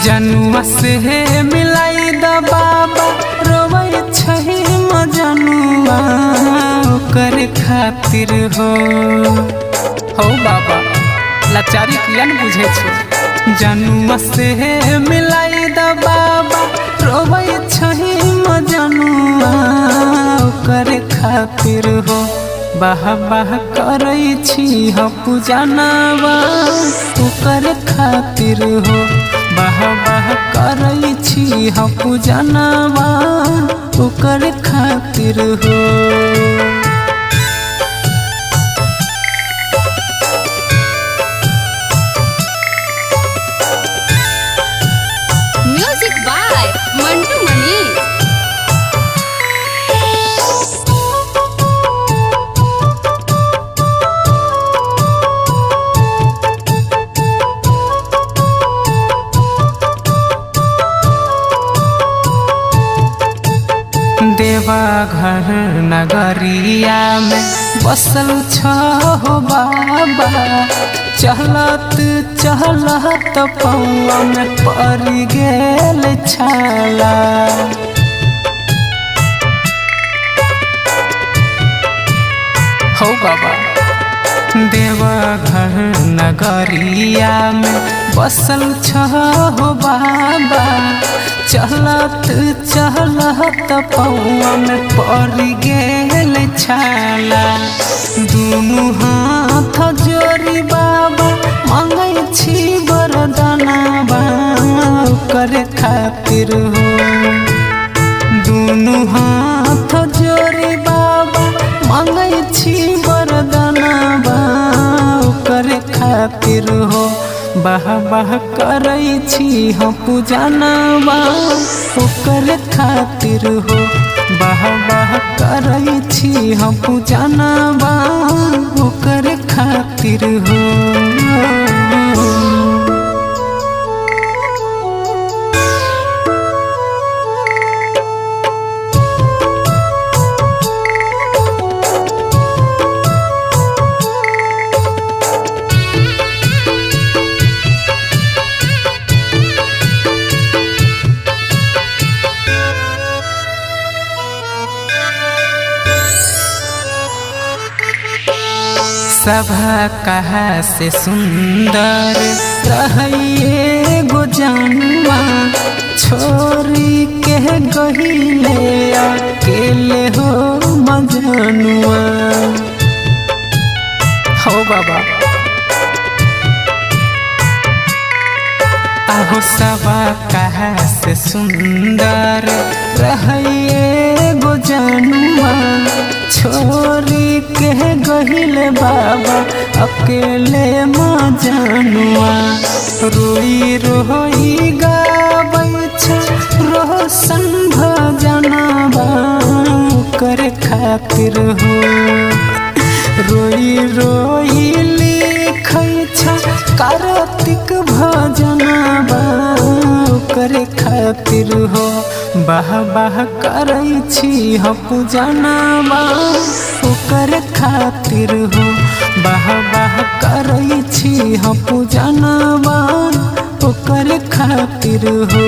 जनुआ से मिलाई द बाबा रोवै छही मजनुआ ओकर खातिर हो बाबा लाचारी किया न बुझे छो। जनुआ से मिलाई द बाबा रोवै छही मजनुआ ओकर खातिर हो। बाह बाह करै छी हम पूजनवा ओकर खातिर हो। बाह बाह करै छी हम पूजनवा ओकर खातिर हो। म्यूजिक बाय मंटू मनी। देवाघर नगरिया में बसल छहो बाबा चहलत चहलत पौआ में पड़ गेल छाला। हो बाबा देवाघर नगरिया में बसल छहो बाबा चहलत चहलत पौआ में पड़ गेल छाला। दुनू हाथ जोड़ी बाबा मांगै छी वरदानवा ओकर खातिर हो। दुनू हाथ जोड़ी बाबा मांगै छी वरदानवा ओकर खातिर हो। बाह बाह करै छी हम पूजनवा ओकर खातिर हो। बाह बाह करै छी हम पूजनवा ओकर खातिर हो। सभा कहा से सुंदर रहिए गो जनुआ छोरी के गहिले अकेले हो मजनुआ। हो बाबा आहो सभा कहा से सुंदर रहिए गो जनुआ छोरी के गहिल बाबा अकेले मजनुआ। रोई रोई गाबै छ रोशन भजनवा ओकर खातिर हो। रोई रोई लिखै छ कार्तिक भजनवा ओकर खातिर हो। बाह बाह करै छी हम पूजनवा ओकर खातिर हो। बाह बाह करै छी हम पूजनवा ओकर खातिर हो।